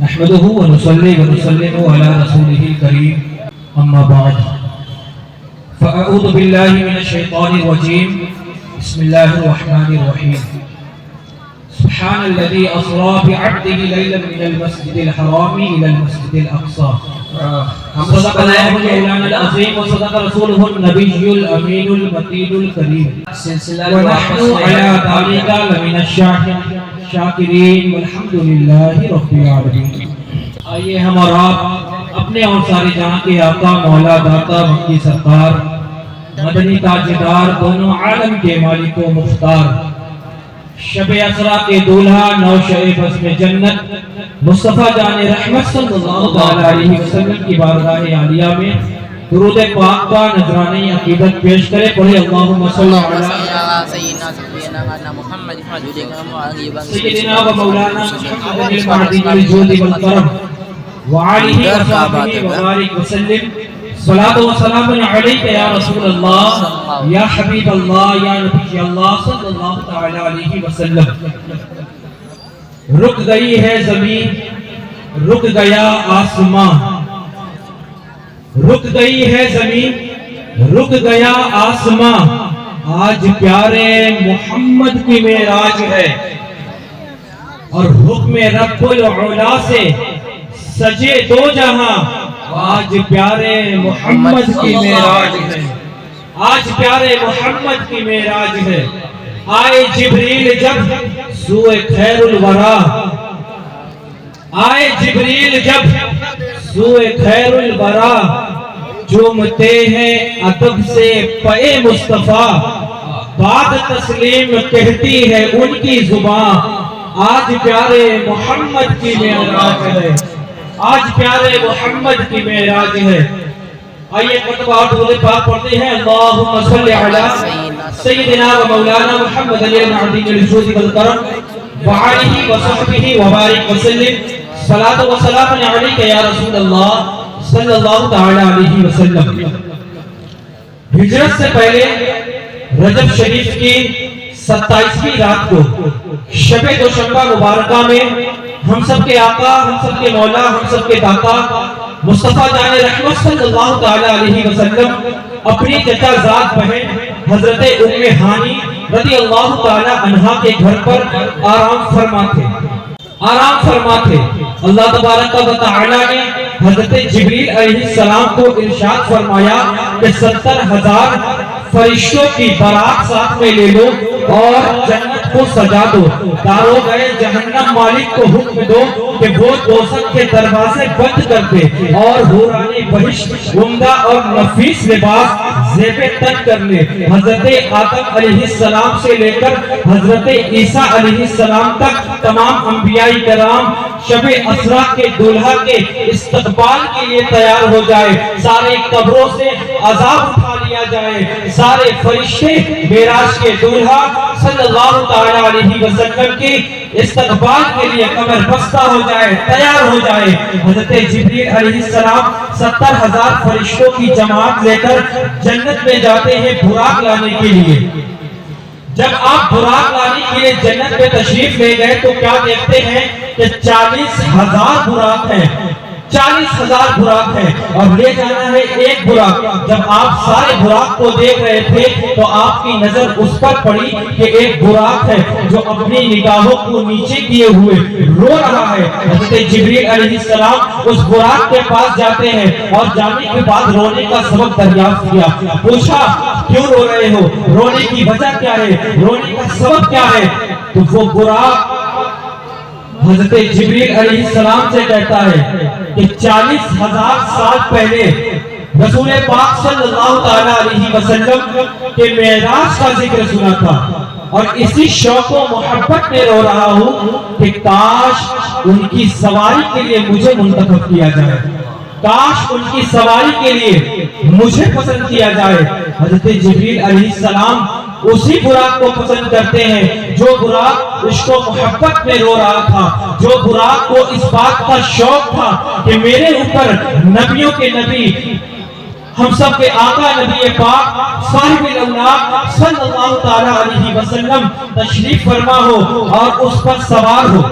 نحمده ونصلي ونسلم على رسوله الكريم أما بعد فأعوذ بالله من الشيطان الرجيم بسم الله الرحمن الرحيم سبحان الذي أسرى بعبده ليلا من المسجد الحرام إلى المسجد الأقصى صدق الله مولانا العظيم وصدق رسوله النبي الأمين المتين الكريم ونحن على ذلك لمن الشاكرين والحمد لله رب العالمين. آئیے ہم اور آپ اپنے اور ساری جہاں کے آقا مولا داتا مکی سرکار مدنی تاجدار دونوں عالم کے مالک و مختار شب اسرا کے دولہا نوشہ بزم جنت مصطفیٰ جان رحمت صلی اللہ علیہ وسلم کی بارگاہ عالیہ میں درود پاک کا نذرانہ عقیدت پیش کرے. پڑھے اللہم صلی علی سیدنا و مولانا محمد المہدی الجود والکرم وعلیہ وصحبہ وبارک وسلم. صلاۃ و سلام علیک یا رسول اللہ یا حبیب اللہ یا نبی اللہ صلی اللہ تعالی علیہ وسلم. رک گئی ہے زمین رک گیا آسمان رک گئی ہے زمین رک گیا آسمان آج پیارے محمد کی معراج ہے اور حکم رب العلا سے سجے دو جہاں آج پیارے محمد کی معراج ہے آج پیارے محمد کی معراج ہے. آئے جبریل جب سوئے خیر الورا آئے جبریل جب سوئے خیر الورا چومتے ہیں ادب سے پے مصطفیٰ بات تسلیم کہتی ہے ان کی زبان آج پیارے محمد کی معراج ہے آج پیارے محمد کی معراج ہے. آئیے قطبات درود پاک پڑھتے ہیں. اللہم صلی علی سیدنا و مولانا محمد المہدی الجود والکرم وعلیہ وصحبہ وبارک وسلم. صلاۃ و سلام علیک یا رسول اللہ صلی اللہ تعالی علیہ وسلم. ہجرت سے پہلے رجب شریف کی 27ویں رات کو شب دوشنبہ مبارکہ میں ہم سب کے آقا ہم سب کے مولا ہم سب کے داتا مصطفیٰ جان رحمت صلی اللہ تعالی علیہ وسلم اپنی چچا زاد بہن حضرت ام ہانی رضی اللہ تعالی عنہا کے گھر پر آرام فرما تھے. اللہ تبارک و تعالی نے حضرت جبریل علیہ السلام کو ارشاد فرمایا کہ 70,000 فرشتوں کی بارات ساتھ میں لے لو اور جنت کو سجا دو. داروغ جہنم مالک کو حکم دو کہ وہ دوزخ کے دروازے بند کر دے اور حوران بہشت عمدہ اور نفیس لباس زیب تن کر لے. حضرت آدم علیہ السلام سے لے کر حضرت عیسیٰ علیہ السلام تک تمام انبیاء کرام شب اسرا کے دولہا کے استقبال کے لیے تیار ہو جائے. سارے قبروں سے عذاب اٹھا لیا جائے. سارے فرشتے معراج کے دولہا صلی اللہ تعالی علیہ وسلم کی استقبال کے لیے کمر بستہ ہو جائے تیار ہو جائے. حضرت جبریل علیہ السلام 70,000 فرشتوں کی جماعت لے کر جنت میں جاتے ہیں براق لانے کے لیے. جب آپ براق لانے کے لیے جنت میں تشریف لے گئے تو کیا دیکھتے ہیں کہ 40,000 براق ہیں 40,000 براق ہیں اور لے جانا ہے ایک براق. جب آپ سارے براق کو دیکھ رہے تھے تو آپ کی نظر اس پر پڑی کہ ایک براق ہے جو اپنی نگاہوں کو نیچے کیے ہوئے رو رہا ہے. حضرت جبریل علیہ السلام اس براق کے پاس جاتے ہیں اور جانے کے بعد رونے کا سبب دریافت کیا. پوچھا کیوں رو رہے ہو, رونے کی وجہ کیا ہے, رونے کا سبب کیا ہے؟ تو وہ براق حضرت جبریل علیہ السلام سے کہتا ہے کہ 40,000 سال پہلے رسول پاک صلی اللہ تعالی علیہ وسلم کے معراج کا ذکر سنا تھا اور اسی شوق و محبت میں رو رہا ہوں کہ کاش ان کی سواری کے لیے مجھے منتخب کیا جائے, کاش ان کی سواری کے لیے مجھے پسند کیا جائے. حضرت جبریل علیہ السلام اسی براق کو پسند کرتے ہیں جو براق عشق و محبت میں رو رہا تھا, جو براق کو اس بات کا شوق تھا کہ میرے اوپر نبیوں کے نبی ہم سب کے آقا نبی پاک صاحب الاولیاء صلی اللہ تعالی علیہ وسلم تشریف فرما ہو اور اس پر سوار ہو.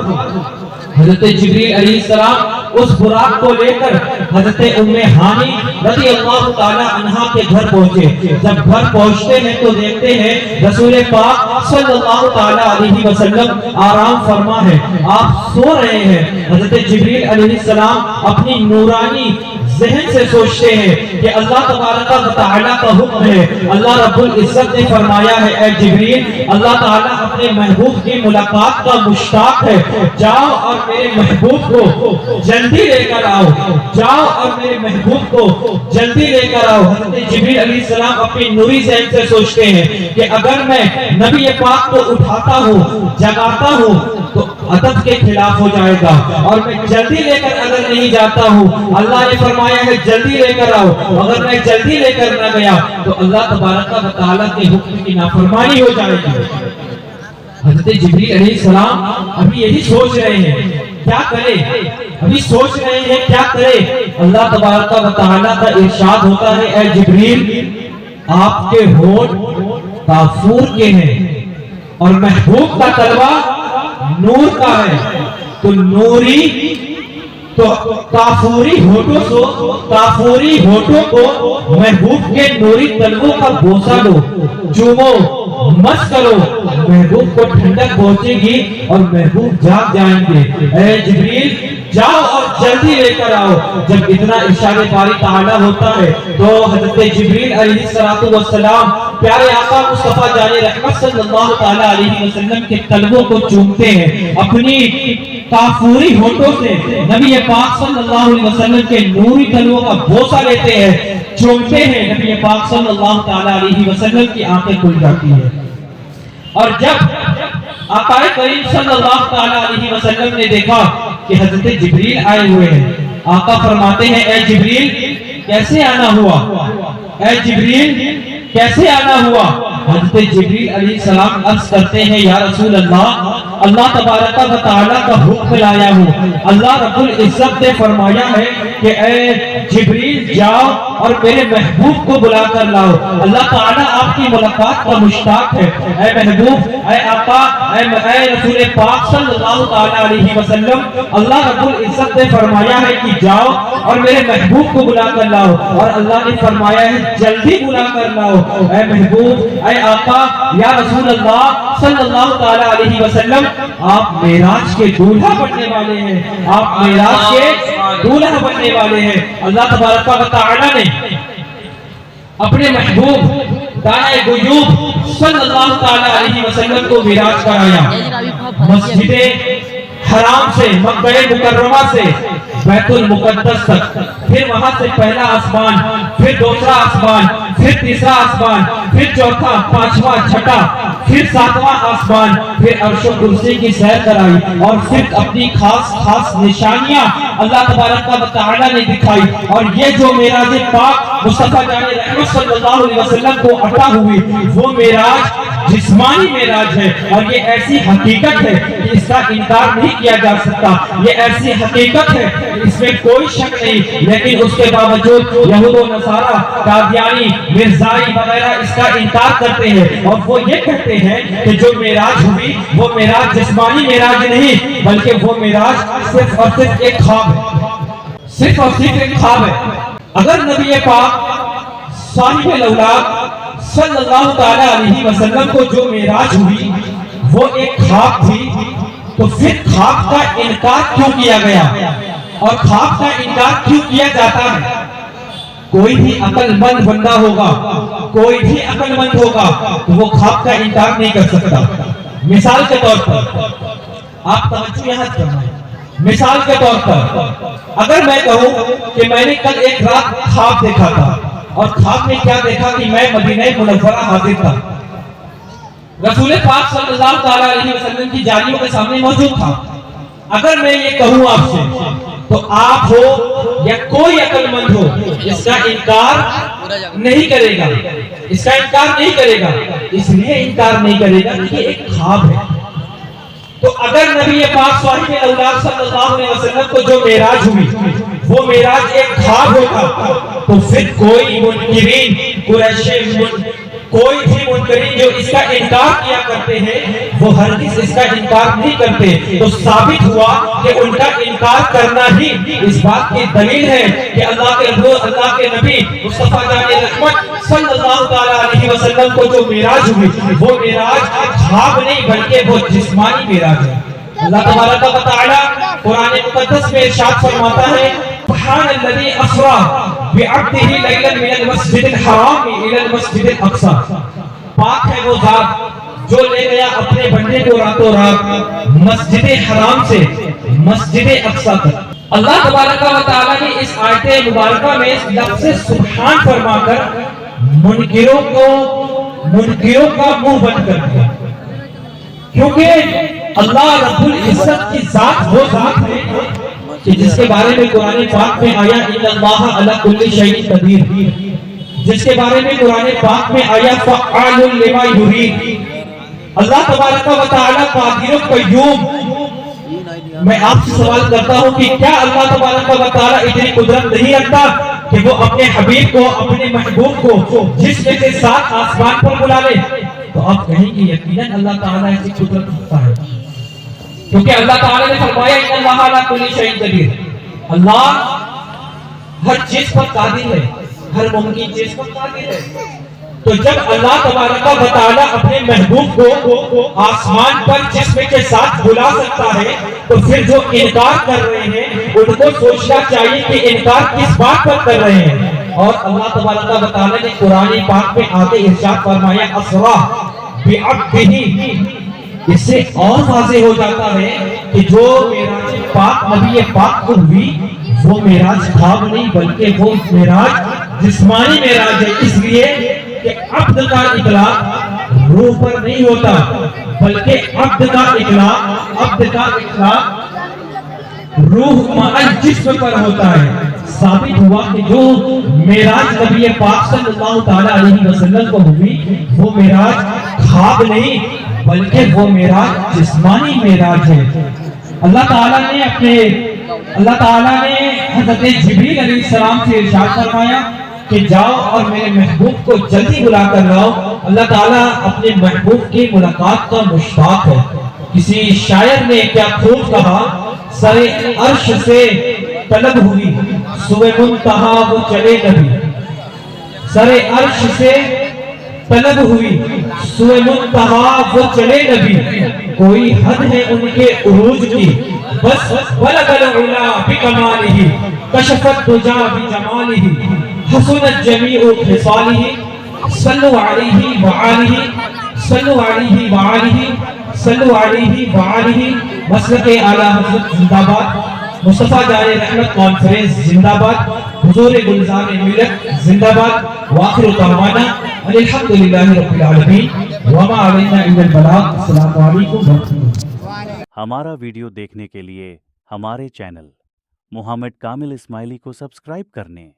حضرت جبریل علیہ السلام اس براق کو لے کر حضرت ام ہانی رضی اللہ تعالی عنہا کے گھر پہنچے. جب گھر پہنچتے ہیں تو دیکھتے ہیں رسول پاک صلی اللہ تعالی علیہ وسلم آرام فرما ہے, آپ سو رہے ہیں. حضرت جبریل علیہ السلام اپنی نورانی ذہن سے سوچتے ہیں کہ اللہ تبارک و تعالیٰ کا حکم ہے, اللہ رب العزت نے فرمایا ہے اے جبریل اللہ تعالیٰ اپنے محبوب کی ملاقات کا مشتاق ہے, جاؤ اور میرے محبوب کو جلدی لے کر آؤ, جاؤ اور میرے محبوب کو جلدی لے کر آؤ. حضرت جبریل علیہ السلام اپنی نوری ذہن سے سوچتے ہیں کہ اگر میں نبی پاک کو اٹھاتا ہوں جگاتا ہوں تو ادب کے خلاف ہو جائے گا, اور میں جلدی لے کر اگر نہیں جاتا ہوں اللہ نے فرمایا ہے جلدی لے کر آؤ, اگر میں جلدی لے کر نہ گیا تو اللہ تبارک و تعالیٰ کے حکم کی نافرمانی ہو جائے گی. حضرت جبریل علیہ السلام ابھی یہی سوچ رہے ہیں کیا کرے, ابھی سوچ رہے ہیں کیا کرے. اللہ تبارک و تعالیٰ کا ارشاد ہوتا ہے اے جبریل آپ کے ہونٹ کافور کے ہیں اور محبوب کا تلوا نور کا ہے, تو نوری تو کافوری ہونٹوں کو محبوب کے نوری تلووں کا بوسہ لو, چومو, مس کرو, محبوب کو ٹھنڈک پہنچے گی اور محبوب جاگ جائیں گے. اے جبریل جاؤ اور جلدی لے کر آؤ. جب اتنا ارشاد باری تعالیٰ ہوتا ہے تو حضرت جبریل علیہ السلام پیارے آقا مصطفیٰ جان رحمت صلی اللہ تعالیٰ علیہ وسلم کے تلووں کو چومتے ہیں, اپنی کافوری ہونٹوں سے نبی پاک صلی اللہ علیہ وسلم کے نوری تلووں کا بوسہ لیتے ہیں, چومتے ہیں. نبی پاک صلی اللہ تعالیٰ علیہ وسلم کی آنکھیں کھل جاتی ہیں, اور جب آقا کریم صلی اللہ تعالیٰ علیہ وسلم نے دیکھا کہ حضرت جبریل آئے ہوئے ہیں, آقا فرماتے ہیں اے جبریل کیسے آنا ہوا, اے جبریل کیسے آنا ہوا. حضرت جبریل علیہ السلام عرض کرتے ہیں یا رسول اللہ اللہ تبارک و تعالیٰ کا حکم لایا ہوں, اللہ رب العزت نے فرمایا ہے کہ اے جبریل جاؤ اور میرے محبوب کو بلا کر لاؤ, اللہ تعالیٰ آپ کی ملاقات کا مشتاق ہے. اے محبوب, اے آقا, اے رسول پاک صلی اللہ تعالیٰ علیہ وسلم اللہ رب العزت نے فرمایا ہے کہ جاؤ اور میرے محبوب کو بلا کر لاؤ, اور اللہ نے فرمایا ہے جلدی بلا کر لاؤ. اے محبوب, اے آقا, یا رسول اللہ صلی اللہ تعالیٰ علیہ وسلم آپ معراج کے دولہا بننے والے ہیں, آپ معراج کے دولہا بننے والے ہیں. اللہ تبارک و تعالیٰ نے اپنے محبوب دانائے غیوب صلی اللہ تعالیٰ علیہ وسلم کو معراج کرایا, مسجد حرام سے مکہ مکرمہ سے بیت المقدس تک, پھر وہاں سے پہلا آسمان, پھر دوسرا آسمان, پھر تیسرا آسمان, پھر چوتھا, پانچواں, چھٹا, پھر ساتواں آسمان, پھر عرش و کرسی کی سیر کرائی, اور پھر اپنی خاص نشانیاں اللہ تبارک و تعالیٰ نے دکھائی. اور یہ جو معراج پاک مصطفیٰ جان رحمت صلی اللہ علیہ وسلم کو عطا ہوئی وہ معراج جسمانی معراج ہے, اور یہ ایسی حقیقت ہے کہ اس کا انکار نہیں کیا جا سکتا. یہ ایسی حقیقت ہے اس میں کوئی شک نہیں, لیکن اس کے باوجود یہود و نصارہ, قادیانی, مرزائی وغیرہ اس کا انکار کرتے ہیں, اور وہ یہ کہتے ہیں کہ جو معراج ہوئی وہ معراج جسمانی معراج نہیں بلکہ وہ معراج صرف اور صرف ایک خواب ہے, صرف اور صرف ایک خواب ہے. اگر نبی پاک صاحب الاولاد صلی اللہ تعالیٰ علیہ وسلم کو جو معراج ہوئی وہ ایک خواب تھی, تو پھر خواب کا انکار کیوں کیا گیا, اور خواب کا انکار کیوں کیا جاتا ہے. کوئی بھی عقل مند بندہ ہوگا, کوئی بھی عقل مند ہوگا تو وہ خواب کا انکار نہیں کر سکتا. مثال کے طور پر آپ توجہ یہاں کرنا ہے, مثال کے طور پر اگر میں کہوں کہ میں نے کل ایک رات خواب دیکھا تھا, اور خواب میں کیا دیکھا کہ میں مدینہ منورہ حاضر تھا, رسول پاک صلی اللہ تعالیٰ علیہ وسلم کی جاریوں کے سامنے موجود تھا. اگر میں یہ کہوں آپ سے تو آپ ہو یا کوئی عقل مند ہو اس کا انکار نہیں کرے گا, اس کا انکار نہیں کرے گا. اس لیے انکار نہیں کرے گا کہ یہ ایک خواب ہے. تو اگر نبی پاک صاحب اولاد صلی اللہ علیہ وسلم کو جو معراج ہوئی وہ معراج ایک خواب ہوگا تو پھر کوئی منکرین, کوئی بھی منکرین جو اس کا انکار کیا کرتے ہیں وہ ہرگز اس کا انکار نہیں کرتے، تو ثابت ہوا کہ ان کا انکار کرنا ہی اس بات کی دلیل ہے کہ اللہ کے رسول، اللہ کے نبی مصطفیٰ جان رحمت صلی اللہ علیہ وسلم کو جو معراج ہوئی وہ معراج خواب نہیں بلکہ وہ جسمانی معراج ہے۔ اللہ تبارک و تعالی قرآن مقدس میں ارشاد فرماتا ہے سبحان الذی اسری بعبدہ لیلا من المسجد الحرام الی المسجد الاقصی، پاک ہے وہ ذات جو لے گیا اپنے بندے کو راتوں رات مسجد حرام سے مسجد اقصی تک۔ اللہ تبارک و تعالی نے اس آیت مبارکہ میں اس لفظ سبحان فرما کر منکروں کا منہ بند کر دیا، کیونکہ اللہ رب العزت کی ذات وہ ذات ہے کہ جس کے بارے میں قرآن پاک میں آیا ان اللہ علی کل شیء قدیر، جس کے بارے میں قرآن پاک میں آیا فعال لما یرید۔ اللہ تبارک و تعالی قادر و قیوم۔ میں آپ سے سوال کرتا ہوں کہ کیا اللہ تبارک و تعالی اتنی قدرت نہیں رکھتا کہ وہ اپنے حبیب کو، اپنے محبوب کو جسم کے ساتھ آسمان پر بلا لے؟ تو آپ کہیں گے یقیناً اللہ تعالیٰ ایسی قدرت رکھتا ہے، کیونکہ اللہ تعالیٰ نے فرمایا ان اللہ علی کل شیء قدیر، اللہ ہر چیز پر قادر ہے، ہر ممکن چیز پر قادر ہے۔ تو جب اللہ تبارک و تعالیٰ اپنے محبوب کو آسمان پر جسم کے ساتھ بلا سکتا ہے تو پھر جو انکار کر رہے ہیں ان کو سوچنا چاہیے کہ انکار کس بات پر کر رہے ہیں۔ اور اللہ تبارک و تعالیٰ نے قرآن پاک میں آگے ارشاد فرمایا اسری بعبدہ، اس سے اور واضح ہو جاتا ہے کہ جو معراج پاک نبی پاک کو ہوئی وہ معراج خواب نہیں بلکہ وہ معراج جسمانی معراج ہے، اس لیے کہ عبد کا اطلاق روح پر نہیں ہوتا بلکہ عبد کا اطلاق روح مع جسم پر ہوتا ہے۔ ثابت ہوا کہ جو معراج نبی پاک صلی اللہ تعالی علیہ وسلم کو ہوئی وہ معراج خواب نہیں بلکہ وہ معراج جسمانی معراج ہے۔ اللہ تعالیٰ نے حضرت جبریل علیہ السلام سے ارشاد فرمایا کہ جاؤ اور میرے محبوب کو جلدی بلا کر لاؤ۔ اللہ تعالیٰ اپنے محبوب کی ملاقات کا مشتاق ہے۔ کسی شاعر نے کیا خوب کہا، سر عرش سے طلب ہوئی سوئے منتہا وہ چلے نبی، سر عرش سے طلب ہوئی سوئے منتہا وہ چلے نبی، کوئی حد ہے ان کے عروج کی بس بلغ العلا بکمالہ، کشفت دجا بجمالہ، حسنت جمیع خصالہ، صلو علیہ وآلہ صلو علیہ وآلہ صلو علیہ وآلہ۔ مسلک اعلیٰ حضرت زندہ باد، مصطفیٰ جان رحمت کانفرنس زندہ باد، حضور گلزار ملت زندہ باد، وآخر دعوانا الحمدللہ رب العالمین وما علینا الا البلاغ۔ السلام علیکم ورحمۃ اللہ۔ ہمارا ویڈیو دیکھنے کے لیے ہمارے چینل محمد کامل اسماعیلی کو سبسکرائب کرنے